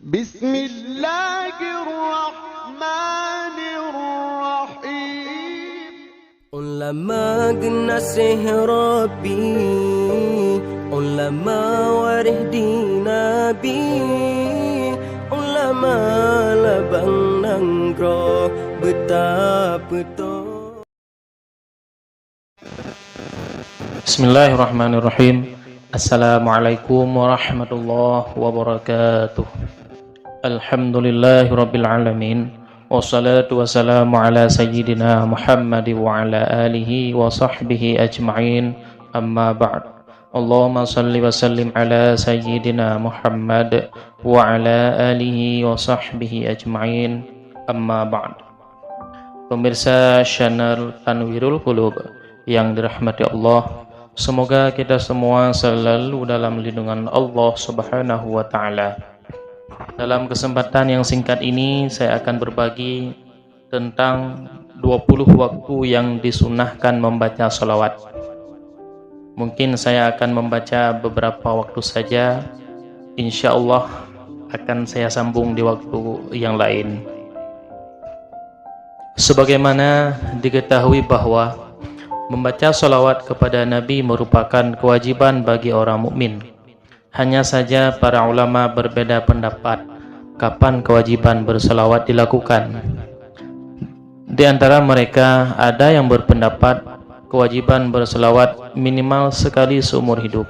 بسم الله الرحمن الرحيم. Ulama genasih Rabbi, ulama warih di Nabi, ulama labang nanggro betapa to. Bismillahirrahmanirrahim. Assalamualaikum warahmatullahi wabarakatuh. Alhamdulillahirabbil alamin. Wassalatu wassalamu ala sayyidina Muhammad wa ala alihi wa sahbihi ajma'in. Amma ba'd. Allahumma salli wa sallim ala sayyidina Muhammad wa ala alihi wa sahbihi ajma'in. Amma ba'd. Pemirsa channel Tanwirul Qulub yang dirahmati Allah, semoga kita semua selalu dalam lindungan Allah Subhanahu wa taala. Dalam kesempatan yang singkat ini saya akan berbagi tentang 20 waktu yang disunahkan membaca salawat. Mungkin saya akan membaca beberapa waktu saja, insya Allah akan saya sambung di waktu yang lain. Sebagaimana diketahui bahwa membaca salawat kepada Nabi merupakan kewajiban bagi orang mukmin. Hanya saja para ulama berbeda pendapat kapan kewajiban bersalawat dilakukan. Di antara mereka ada yang berpendapat kewajiban bersalawat minimal sekali seumur hidup.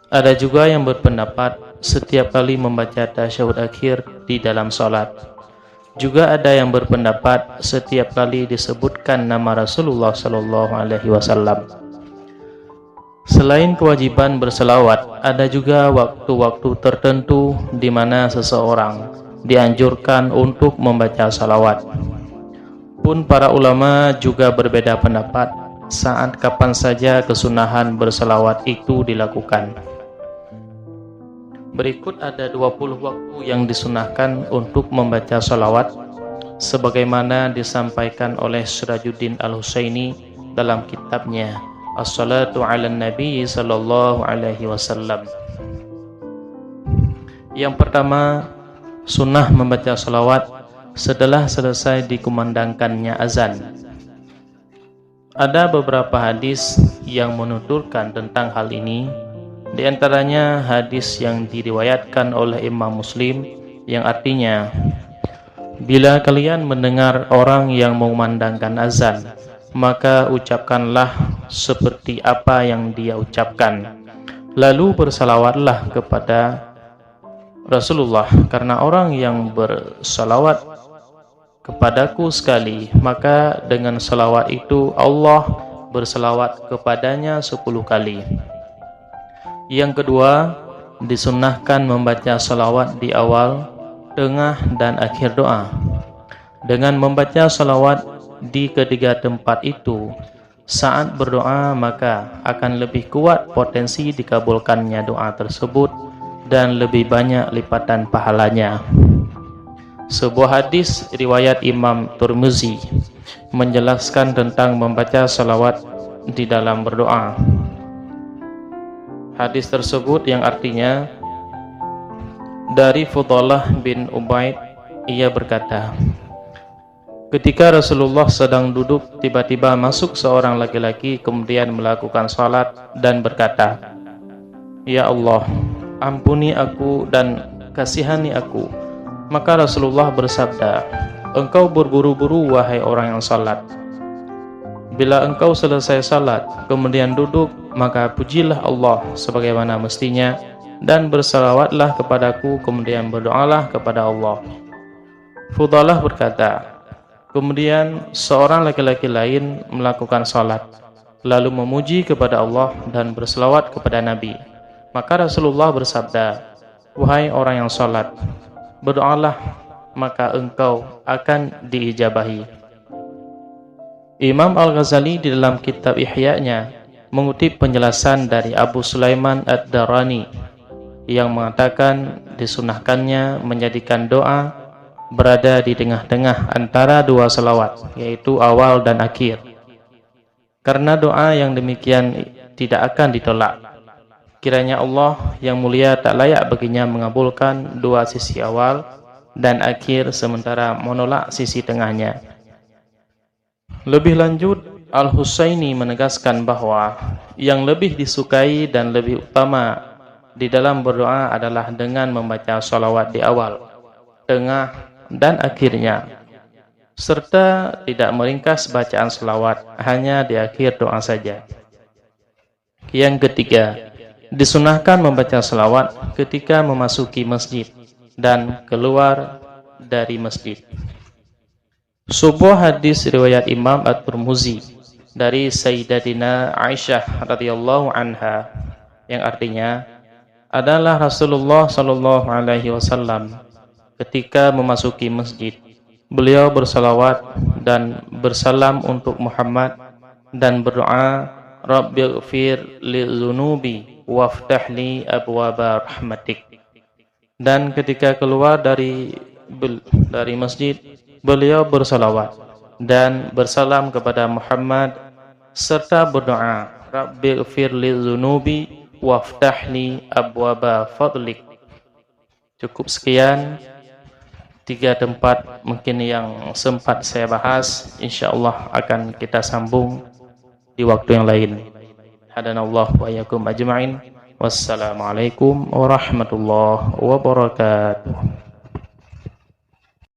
Ada juga yang berpendapat setiap kali membaca tasyahud akhir di dalam salat. Juga ada yang berpendapat setiap kali disebutkan nama Rasulullah sallallahu alaihi wasallam. Selain kewajiban berselawat, ada juga waktu-waktu tertentu di mana seseorang dianjurkan untuk membaca salawat. Pun para ulama juga berbeda pendapat saat kapan saja kesunahan berselawat itu dilakukan. Berikut ada 20 waktu yang disunahkan untuk membaca salawat, sebagaimana disampaikan oleh Sirajuddin Al-Husaini dalam kitabnya As-salatu ala Nabi sallallahu alaihi wasallam. Yang pertama, sunnah membaca salawat setelah selesai dikumandangkannya azan. Ada beberapa hadis yang menuturkan tentang hal ini. Di antaranya hadis yang diriwayatkan oleh Imam Muslim yang artinya, bila kalian mendengar orang yang mengumandangkan azan, maka ucapkanlah seperti apa yang dia ucapkan, lalu bersalawatlah kepada Rasulullah, karena orang yang bersalawat kepadaku sekali, maka dengan salawat itu Allah bersalawat kepadanya 10 kali. Yang kedua, disunnahkan membaca salawat di awal, tengah, dan akhir doa. Dengan membaca salawat di ketiga tempat itu, saat berdoa maka akan lebih kuat potensi dikabulkannya doa tersebut dan lebih banyak lipatan pahalanya. Sebuah hadis riwayat Imam Tirmizi menjelaskan tentang membaca salawat di dalam berdoa. Hadis tersebut yang artinya, dari Fudalah bin Ubaid, ia berkata, ketika Rasulullah sedang duduk, tiba-tiba masuk seorang laki-laki kemudian melakukan salat dan berkata, "Ya Allah, ampuni aku dan kasihani aku." Maka Rasulullah bersabda, "Engkau berburu-buru wahai orang yang salat. Bila engkau selesai salat kemudian duduk, maka pujilah Allah sebagaimana mestinya dan bersalawatlah kepadaku, kemudian berdoalah kepada Allah." Fudalah berkata, kemudian seorang laki-laki lain melakukan salat, lalu memuji kepada Allah dan berselawat kepada Nabi. Maka Rasulullah bersabda, "Wahai orang yang salat, berdoalah, maka engkau akan diijabahi." Imam Al-Ghazali di dalam kitab Ihya-nya mengutip penjelasan dari Abu Sulaiman Ad-Darani yang mengatakan disunahkannya menjadikan doa berada di tengah-tengah antara dua salawat, yaitu awal dan akhir. Karena doa yang demikian tidak akan ditolak. Kiranya Allah yang mulia tak layak baginya mengabulkan dua sisi awal dan akhir sementara menolak sisi tengahnya. Lebih lanjut, Al-Husaini menegaskan bahwa yang lebih disukai dan lebih utama di dalam berdoa adalah dengan membaca salawat di awal, tengah, dan akhirnya, serta tidak meringkas bacaan salawat hanya di akhir doa saja. Yang ketiga, disunahkan membaca salawat ketika memasuki masjid dan keluar dari masjid. Sebuah hadis riwayat Imam At-Tirmizi dari Sayyidatina Aisyah radhiyallahu anha yang artinya adalah Rasulullah sallallahu alaihi wasallam ketika memasuki masjid, beliau bersalawat dan bersalam untuk Muhammad dan berdoa, Rabbighfir li dzunubi waftah li abwaba rahmatik. Dan ketika keluar dari masjid, beliau bersalawat dan bersalam kepada Muhammad serta berdoa, Rabbighfir li dzunubi waftah li abwaba fadlik. Cukup sekian 3 tempat mungkin yang sempat saya bahas. Insyaallah akan kita sambung di waktu yang lain. Hadanallahu wa iyyakum ajma'in. Wassalamualaikum warahmatullahi wabarakatuh.